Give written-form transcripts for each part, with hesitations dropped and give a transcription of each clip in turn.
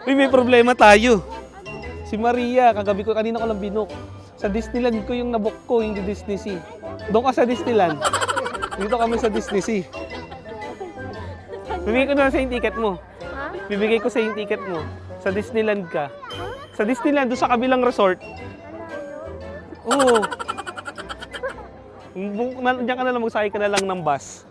Uy, may problema tayo. Si Maria, kagabi ko, kanina ko lang binook. Sa Disneyland ko yung nabook ko, yung Disney Sea. Doon ka sa Disneyland. Dito kami sa Disney Sea. Bibigay ko na sa yung ticket mo. Bibigay ko sa yung ticket mo. Sa Disneyland ka. Sa Disneyland, doon sa kabilang resort. Oo. Diyan ka na lang, magsakay ka na lang ng bus.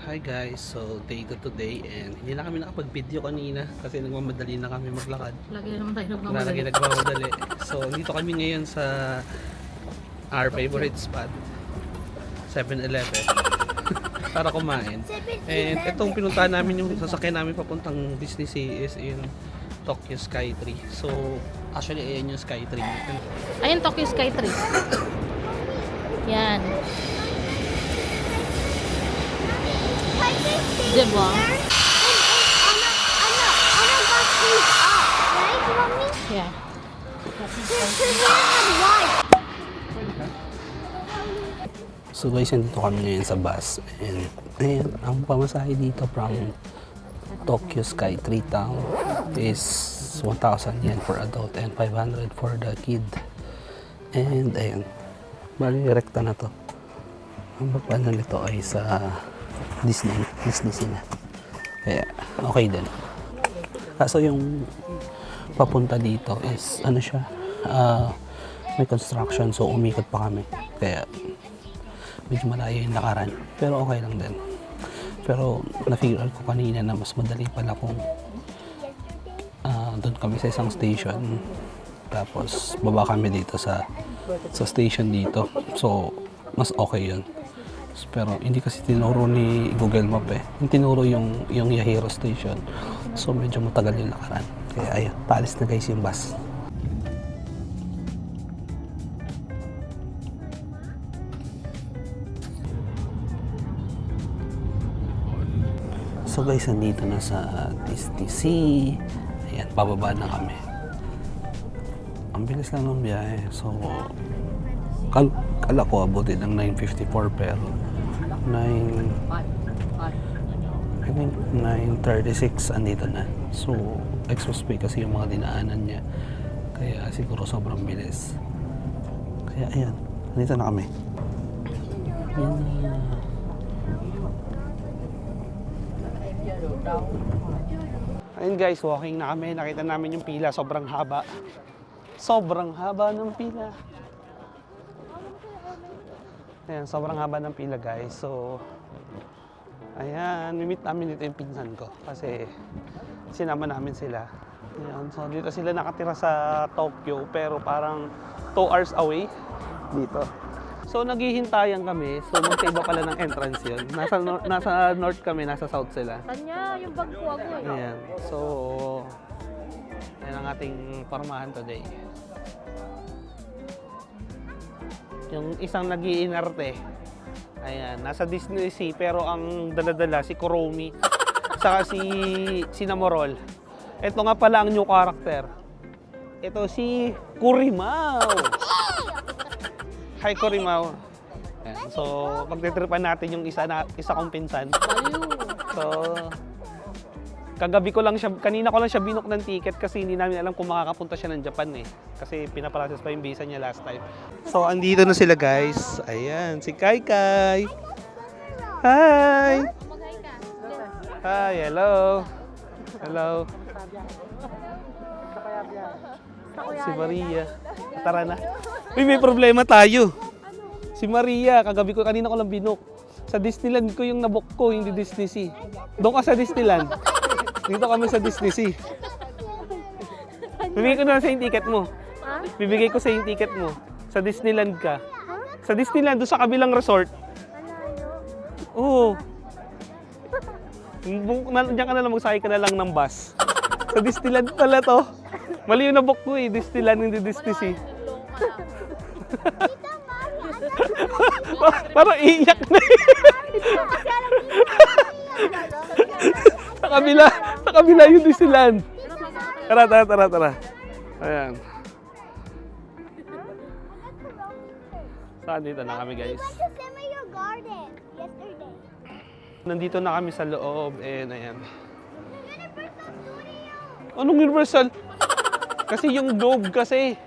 Hi guys, so day to today and hindi na kami nakapag-video kanina kasi nagmamadali na kami maglakad. Lagi na naman tayo nagmamadali. Lagi nagmamadali. So dito kami ngayon sa our favorite spot, 7-Eleven, para kumain. And itong pinuntahan namin, yung sasakyan namin papuntang Disney Sea is in Tokyo Sky Tree. So actually ayan yung Sky Tree. Ayun, Tokyo Sky Tree. Yan. Diba? Yeah. So guys, nandito kami ngayon sa bus and ayan, ang pamasahe dito from Tokyo Sky Tree Town is 1,000 yen for adult and 500 for the kid. And ayan, bali rekta na to. Ang pagpano nito ay sa Disney Sea na. Kaya okay din. Kaso yung papunta dito is ano siya, may construction, so umikot pa kami. Kaya medyo malayo yung lakaran. Pero okay lang din. Pero na-figure ko kanina na mas madali pala kung doon kami sa isang station. Tapos baba kami dito sa station dito. So mas okay yun. Pero hindi kasi tinuro ni Google Map eh. Yung tinuro yung Yahiro Station. So medyo matagal yung lakaran. Kaya ayun, paalis na guys yung bus. So guys, nandito na sa Disney Sea. Ayan, bababa na kami. Ang bilis lang ng biyahe. So kala ko abutin ng 9:54 pero 9:36 andito na. So expressway kasi yung mga dinaanan niya. Kaya siguro sobrang bilis. Kaya ayan, andito na kami. Ayun guys, walking na kami. Nakita namin yung pila, sobrang haba. Sobrang haba ng pila. Ayan, sobrang haba ng pila guys. So, ayan, mimit namin dito yung pinsan ko. Kasi, sinama namin sila. Ayan, so dito sila nakatira sa Tokyo. Pero parang 2 hours away dito. So, naghihintayan kami. So, magkaiba pala ng entrance yun. Nasa north kami, nasa south sila. Kanya, yung bag ko ako eh. Ayan. So, ayan ang ating pormahan today. Yung isang nag-iinarte, ayan, nasa Disney Sea, pero ang dala-dala si Kuromi, saka si Namorol. Ito nga pala ang new character. Ito si Kurimao. Hi Kurimao. Ayan, so, pagtitripan natin yung isa kong pinsan. So, kagabi ko lang siya, kanina ko lang siya binook ng ticket kasi hindi namin alam kung makakapunta siya ng Japan eh. Kasi pinaprocess pa yung visa niya last time. So, andito na sila guys. Ayan, si Kai Kai. Hi! Hi, hello. Hello. Si Maria. Tara na. Uy, may problema tayo. Si Maria, kagabi ko, kanina ko lang binook. Sa Disneyland ko yung nabook ko, hindi Disney Sea. Doon ka sa Disneyland. Dito kami sa Disney Sea. Bibigay ko na sa yung ticket mo. Bibigay ko sa yung ticket mo. Sa Disneyland ka. Sa Disneyland, doon sa kabilang resort. Oo. Diyan ka na lang, magsakay ka na lang ng bus. Sa Disneyland pala to. Mali yung nabook ko eh. Disneyland, hindi Disney Sea. Parang iiyak na eh. Sa kabila yung Disneyland. Tara. Ayan. Saan dito na kami, guys? Nandito na kami sa loob and ayan. Anong Universal? Kasi yung Globe kasi.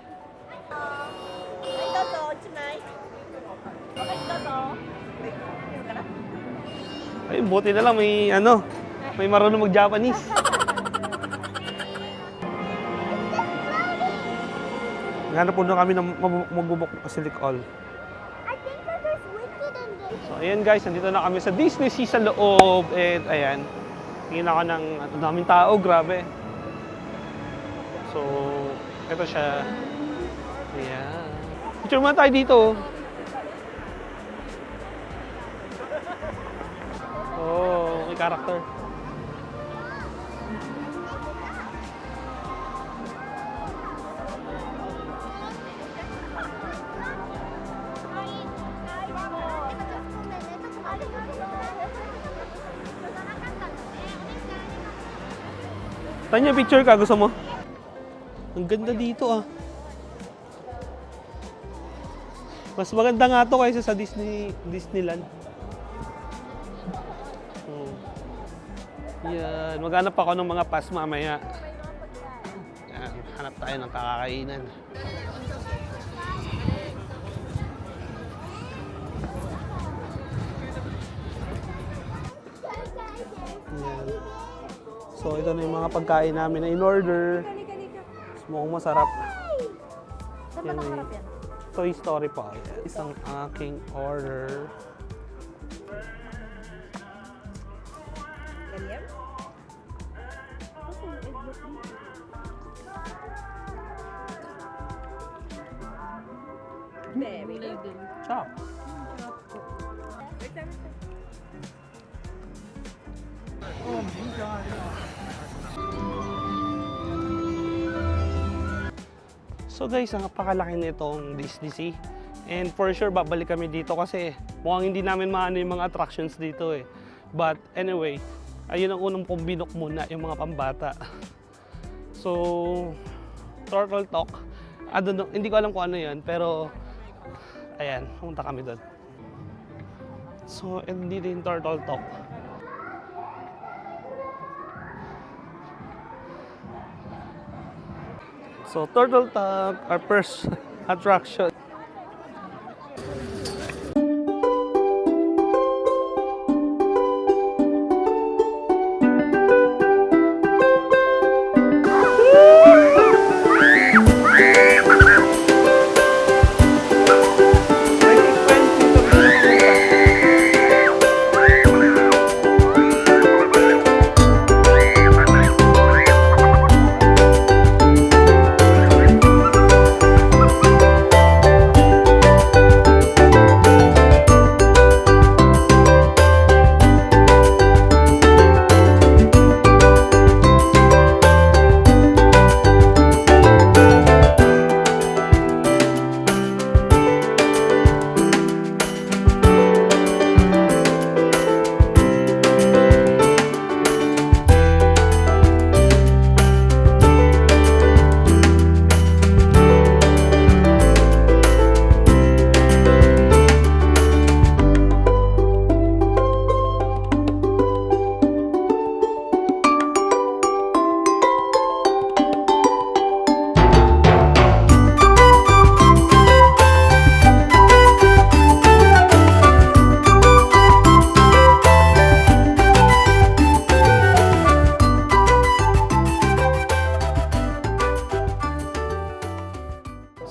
Ay, buti na lang may marunong mag-Japanese. Naghanap po na kami ng magbubok Pacific All. So, ayan guys, nandito na kami sa Disney Sea sa loob. And ayan, tingin ako ng daming tao, grabe. So, ito siya. Ayan. Picture muna tayo dito. Oh, may character. Tanya, picture ka? Gusto mo? Ang ganda dito ah. Mas maganda nga to kaysa sa Disneyland. Oh. Yan. Maghanap ako ng mga pass mamaya. Yan. Hanap tayo ng kakakainan. Yan. So, ito na yung mga pagkain namin na in-order. Mukhang masarap. Yan ay Toy Story pa. Isang aking order. Chop. So guys, napakalaki nitong Disney Sea. And for sure, babalik kami dito kasi mukhang hindi namin maano yung mga attractions dito eh. But anyway, ayun ang unang pong binok muna, yung mga pambata. So, Turtle Talk. I don't know, hindi ko alam kung ano yun, pero ayan, pumunta kami doon. So, and dito yung Turtle Talk. So, Turtle Talk, our first attraction.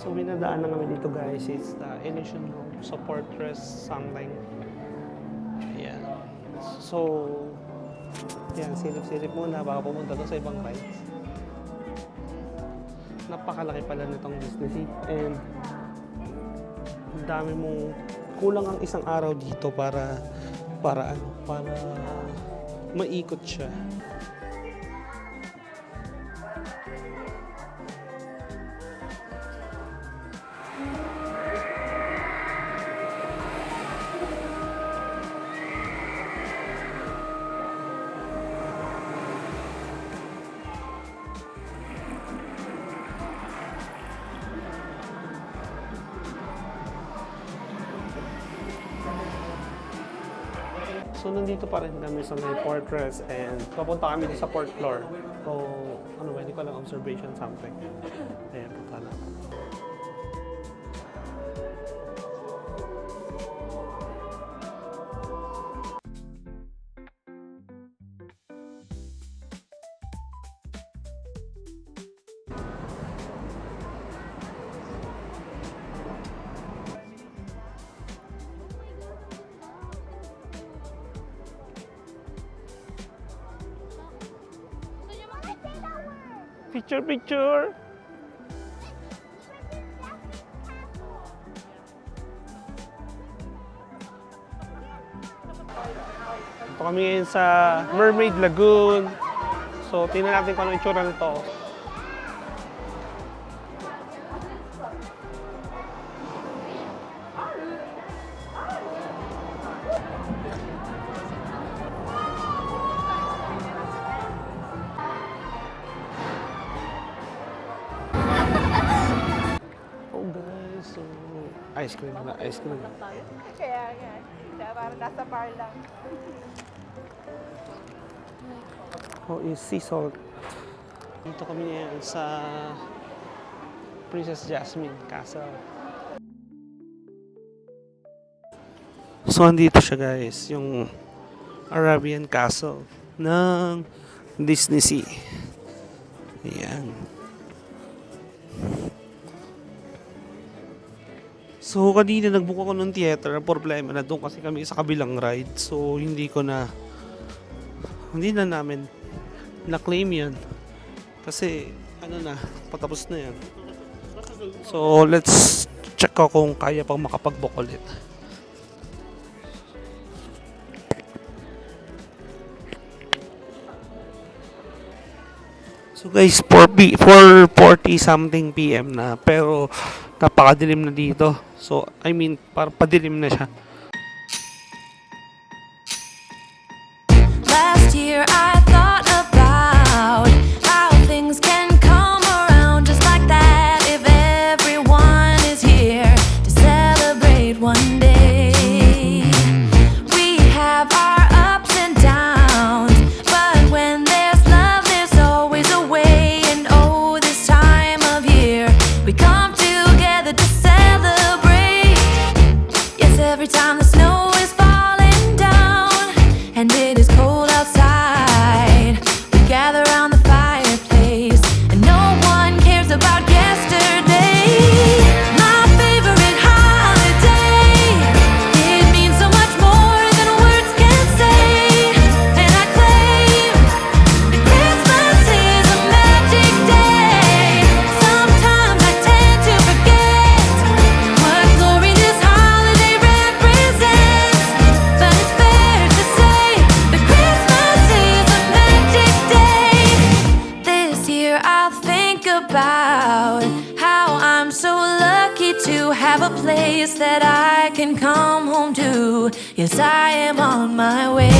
So, binadaan na kami dito guys. It's the Elysian Room sa Fortress something. Ayan. So, yan, silip-silip muna baka pumunta to sa ibang rides. napakalaki pala nitong Disney Sea. And ang dami mong kulang ang isang araw dito para maikot siya. So, nandito pa rin kami sa may fortress and papunta kami sa fourth floor. So, ano ba, hindi ko lang observation something. Ayan, punta na. Picture, picture! Ito kami ngayon sa Mermaid Lagoon. So, tingnan natin kung ano yung itsura nito. Oh guys, so ice cream na, ice cream. Kaya nga, parang nasa bar lang. Oh, is sea salt. Dito kami ngayon sa Princess Jasmine Castle. So, andito siya guys, yung Arabian Castle ng Disney Sea. Ayan. So, kanina nagbook ako ng theater. Ang problema na doon kasi kami sa kabilang ride. So, hindi na namin na-claim yun. Kasi, patapos na yan. So, let's check ko kung kaya pang makapag-book ulit. So guys, 4:40 something PM na, pero napakadilim na dito. So, I mean, parang padilim na siya. Last year I thought about how things can come around just like that if everyone is here to celebrate one day. We have our ups and downs, but when there's love there's always a way. And oh, this time of year we come together to celebrate. Yes, every time the snow is falling down and it is cold outside, we gather around the fireplace and no one cares about yesterday. My favorite holiday, it means so much more than words can say. And I claim that Christmas is a magic day. Sometimes I tend to forget what glory this holiday represents, but it's fair to say that Christmas is a magic day. This year I'll think about how I'm so lucky to have a place that I can come home to. Yes, I am on my way.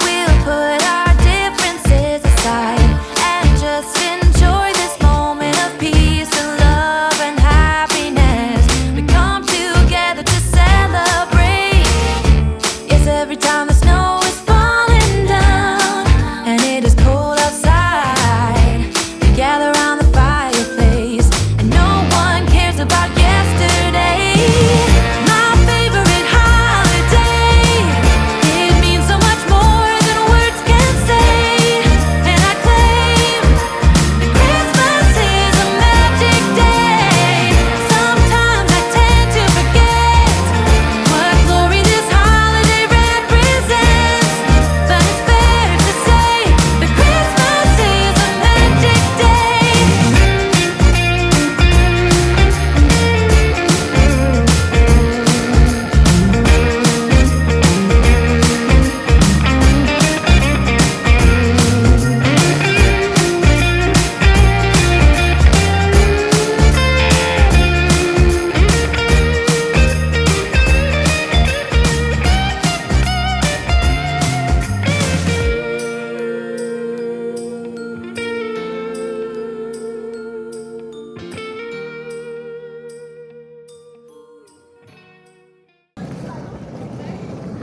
We'll put our differences aside and just enjoy this moment of peace and love and happiness. We come together to celebrate. Yes, every time the snow is falling down and it is cold outside, we gather around the fireplace and no one cares about yesterday. My favorite holiday, it means so much more than words can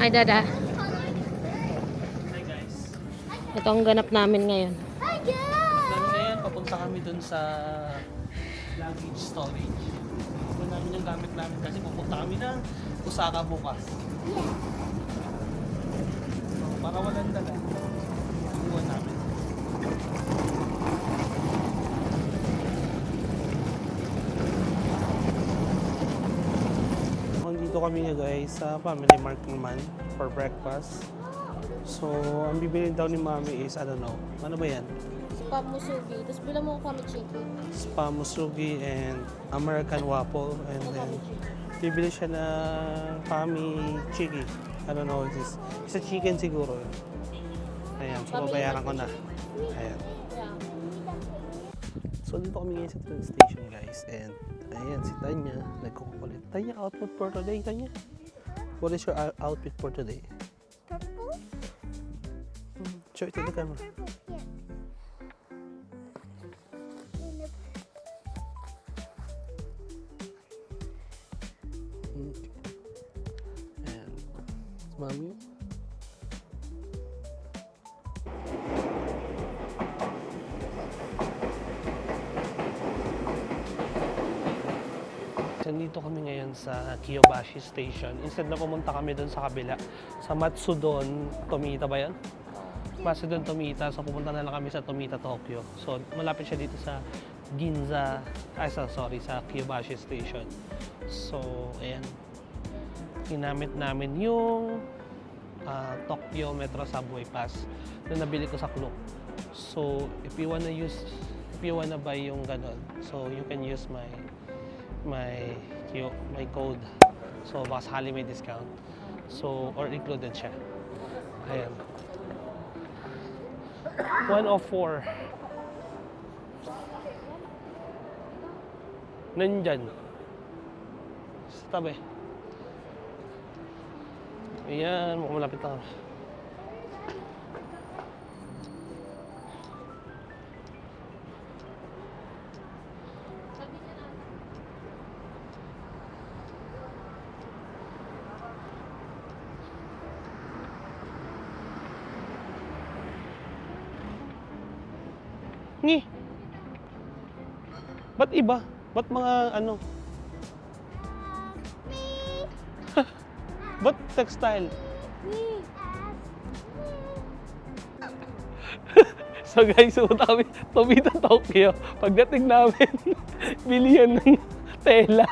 Hi, Dada. Hi guys. Ito ang ganap namin ngayon. Namin ngayon, papunta kami dun sa luggage storage. Ito namin yung gamit namin kasi pupunta kami ng Osaka bukas. So, para walang dala, iwan namin. Dito kami nga guys sa Family Mart naman for breakfast. So, ang bibili daw ni Mami is, I don't know, ano ba yan? Spam musubi. Tapos bilang mo kami chicken. Spam musugi and American waffle, and then bibili siya ng Pami chiki. I don't know what it is. Isa chicken siguro. Ayan, so babayaran ko na. Ayan. So dito kami ngayon sa train station guys, and ayan si Tanya, nagkukulit. Tanya, outfit for today, Tanya? What is your outfit for today? Purple? Show it to the camera. Purple, yeah. And Mami. Nandito kami ngayon sa Kiyobashi Station. Instead na pumunta kami doon sa kabila, sa Matsudon, Tomita ba yan? Matsudon, Tomita. So pumunta na lang kami sa Tomita, Tokyo. So malapit siya dito sa Ginza, sa Kiyobashi Station. So ayan, ginamit namin yung Tokyo Metro Subway Pass na nabili ko sa Klook. So if you wanna buy yung ganon, so you can use my code. So baka sakali may discount. So or included siya. Ayan. 104. Nandyan. Sa tabi. Ayan, mukhang malapit lang. Ni. Ba't iba? Ba't mga ano? Ba't textile? So guys, pumunta kami Tomita, Tokyo. Pagdating namin, bilihan ng tela.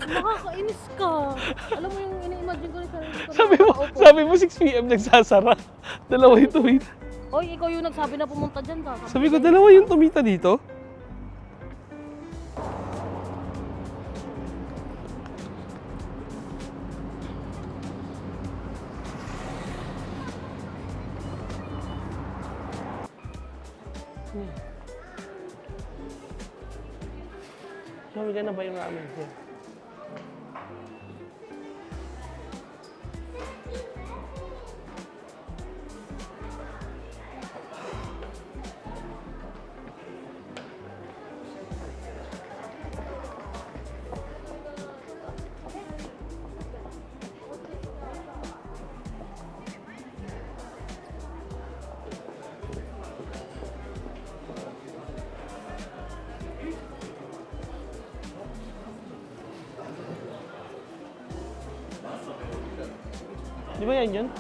Nakakainis ka. Alam mo yung ini-imagine ko rin sarili ko. Sabi mo 6 PM nagsasara. Dalawa yung Tomita. Hoy, ikaw yung nagsabi na pumunta dyan ka. Sabi ko, dalawa yung Tomita dito. Sabi ka na ba yung ramen? Yeah. Di ba yan yun?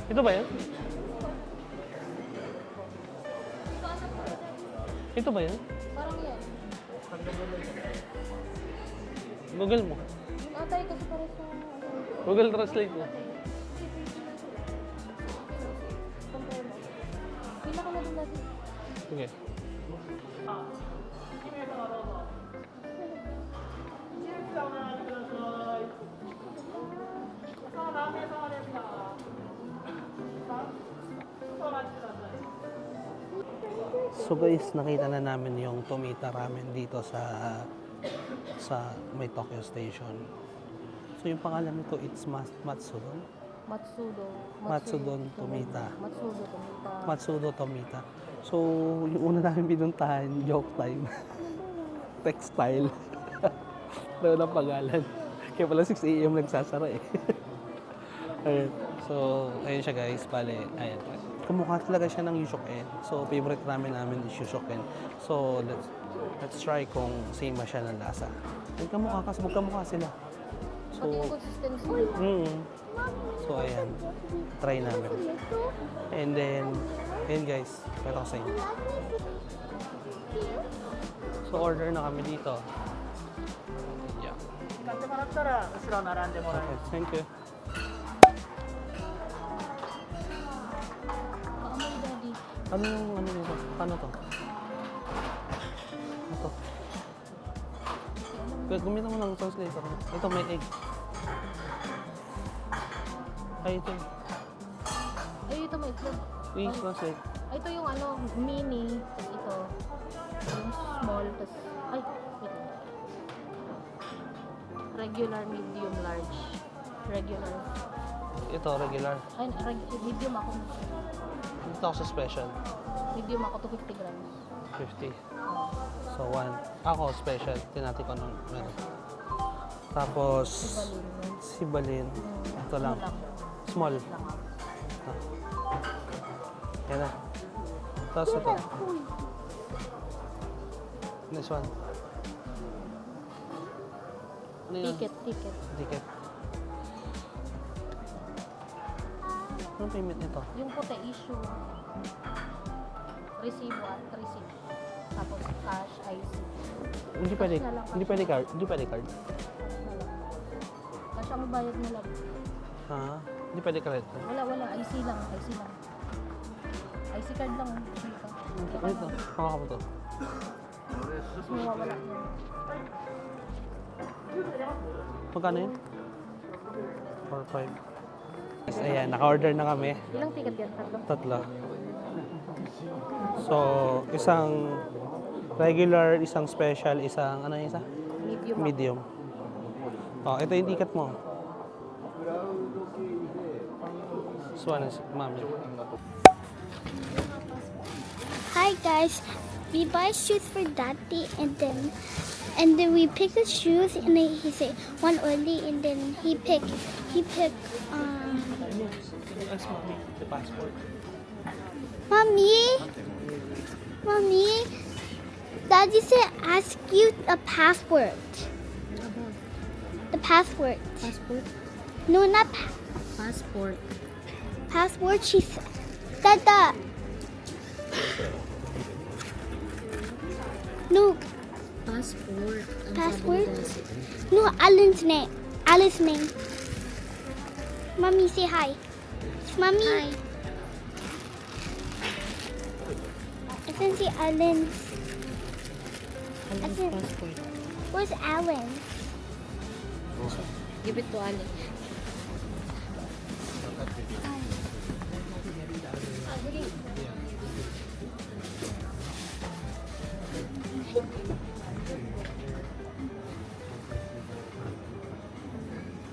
Ito ba yan? Ito ba yan? Parang yan. Google mo. Yung atay kasi parang sa... Google Translate mo. Compare mo. Pila ka na doon natin. Sige. So guys, nakita na namin yung Tomita Ramen dito sa may Tokyo Station. So yung pangalan nito, it's Matsudon. Matsudon Tomita. Matsudo Tomita. So yung una namin pinuntahan, joke time. Textile. Daw ng pangalan. Kaya pala 6 a.m. nagsasara eh. Ayun. So, ayun siya guys. Bale, ayan. Kumukha talaga siya ng Yushoken. So, favorite namin is Yushoken. So, let's try kung same ba siya ng lasa. Magkamukha kasi magkamukha sila. Pati yung So, consistency. so ayan. Try namin. And then, ayun guys. Pwede ko sa inyo. So, order na kami dito. Yeah. 買ってもらったら後ろ並んでもらえます。 Okay, thank you. Kaamoy, daddy. Ano yung ano dito? Paano to? Ito. Gumita mo ng translator. Ito may egg. Ay, ito. Ay, ito may itlog. Please translate. Ay, ito yung ano, mini. Tapos ito. Yung small. Tapos, ay, wait. Regular, medium, large. Regular. Ito, regular. Ay, medium ako. Dito ako sa special. Medium ako to 50 grams. 50. So, 1. Ako, special. Tinati ko ng meron. Tapos, Sibalin. sibalin. Ito lang. Ano lang. Small. Lang. Yan na. Tapos ito. This one. Ano yun? Ticket. Ticket. Anong payment nito? Yung puti, issue. Resibo at receipt. Tapos cash, IC. Hindi pwede, na lang, hindi pwede card. Hindi pwede card. Cash ang bayad mo lang. Ha? Hindi pwede card. Wala. IC lang. IC card lang. Wait na. Hawak mo to. Tapos mawawala yan. Magkano yun? 4-5. Ayan, naka-order na kami. Ilang ticket yan? Tatlo? 3. So, isang regular, isang special, isang ano yung isa? Medium. Medium. Oh, ito yung ticket mo. This one is mami. Hi guys, we buy shoes for daddy and then we pick the shoes and then he say one only and then he pick Ask mami, the passport. mommy daddy said ask you a password. The password. Passport? No, not Passport. password. She said Dada. No. Passport. Password? No, Alan's name. Alice's name. Mommy, say hi. Mommy. Hi. I can see Alan's. Passport. Where's Alan? Give it to Ali.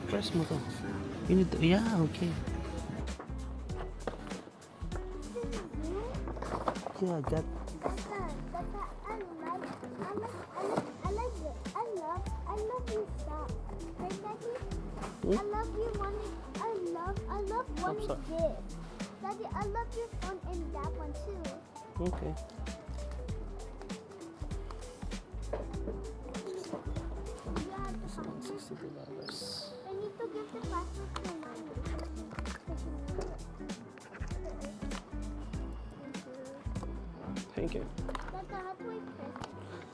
Press mo to. You need to, yeah, okay. Yeah, got. I love your stuff. Right, Daddy? I love you one. I love one Oops, of this. Daddy, I love your phone and that one too. Okay. Yeah, This one, $62. I need to give the password to Mommy. Thank you. Dada, how do I press?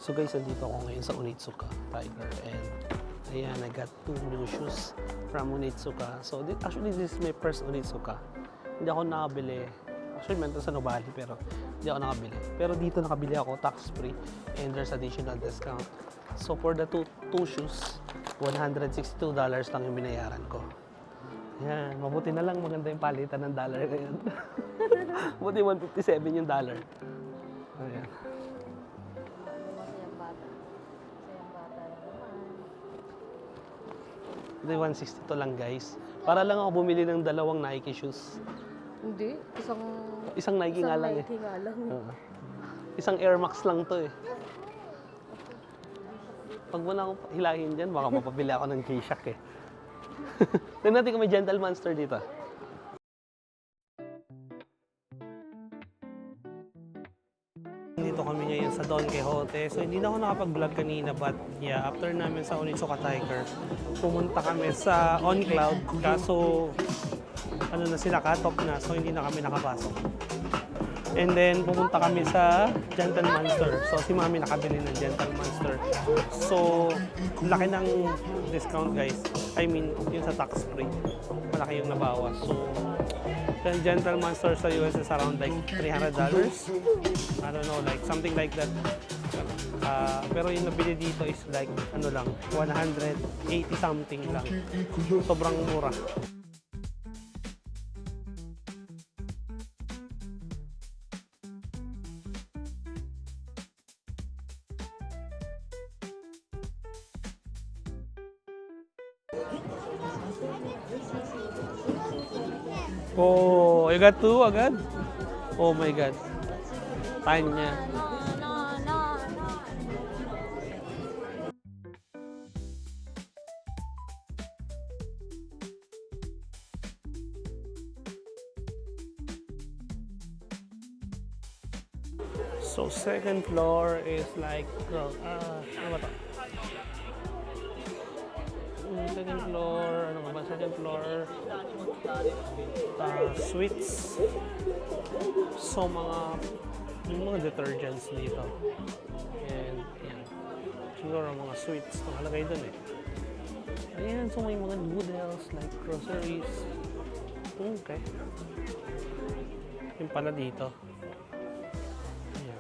So guys, nandito ako ngayon sa Onitsuka Tiger and ayan, I got 2 new shoes from Onitsuka. So actually, this is my first Onitsuka. Hindi ako nakabili. Actually, meant sa Nobali pero hindi ako nakabili. Pero dito nakabili ako, tax-free and there's additional discount. So for the two shoes, $162 lang yung binayaran ko. Yan, mabuti na lang maganda yung palitan ng dollar ngayon. Buti 157 yung dollar. Ayan. Masayang bata. Masayang bata naman. Ito yung 162 lang guys. Para lang ako bumili ng 2 Nike shoes. Hindi. Isang Nike nga lang Nike nga lang. Oo. Isang Air Max lang to eh. Pag mo na akong hilahin dyan, baka mapabili ako ng G-Shock eh. Tignan natin kung may Gentle Monster dito. Dito kami ngayon sa Don Quixote. So hindi na ako nakapag-vlog kanina but yeah, after namin sa Onitsuka Tiger, pumunta kami sa On Cloud. Kaso ano na sila, cut-off na. So hindi na kami nakapasok. And then pumunta kami sa Gentle Monster. So si Mami nakabili ng Gentle Monster. So laki ng discount guys. I mean yung sa tax free. Malaki yung nabawas. So the Gentle Monster sa US is around like $300. I don't know, like something like that. Pero yung nabili dito is like ano lang, 180 something lang. Sobrang mura. Oh, you got two agad? Oh my God. Tanya. So second floor is like, ano ba to? Second floor, ano ba? Second floor, sweets. So mga detergents dito. And yan. Siguro mga sweets nakalagay dun eh. Ayan, so may mga noodles like groceries. Okay. Yung pala dito. Ayan.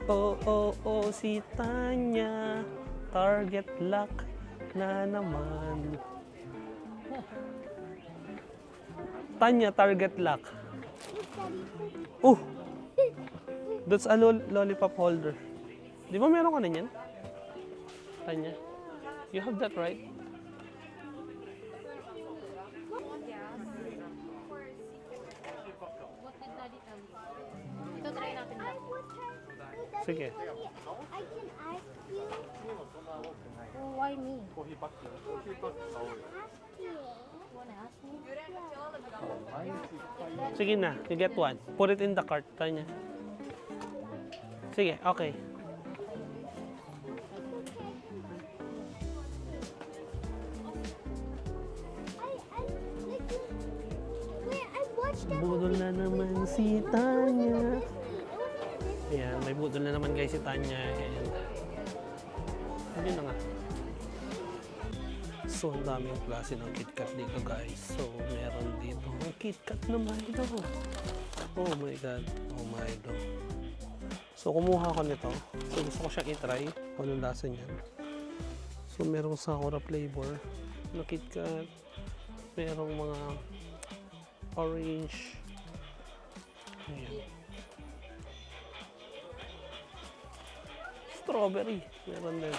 Oh, si Tanya. Target lock na naman. Tanya, target lock. Oh! That's a lollipop holder. Di ba meron ka na yan? Tanya? You have that, right? What did Daddy tell you? Ito try natin lang. I Sige. can ask you. Oh, why me? Ask you. Wanna ask me? Sige na, you get one. Put it in the cart, Tanya. Sige, okay. I watched that. Budol na naman si Tanya. Ayan, may budol na naman guys si Tanya. And yun na nga. So, ang daming klase ng KitKat dito guys. So, meron dito ang KitKat naman ito. Oh my God. Oh my God. So, kumuha ko nito. So, gusto ko siyang itry. Kung anong lasa niyan. So, merong sakura flavor na KitKat. Merong mga orange. Ayan. Strawberry. Meron din.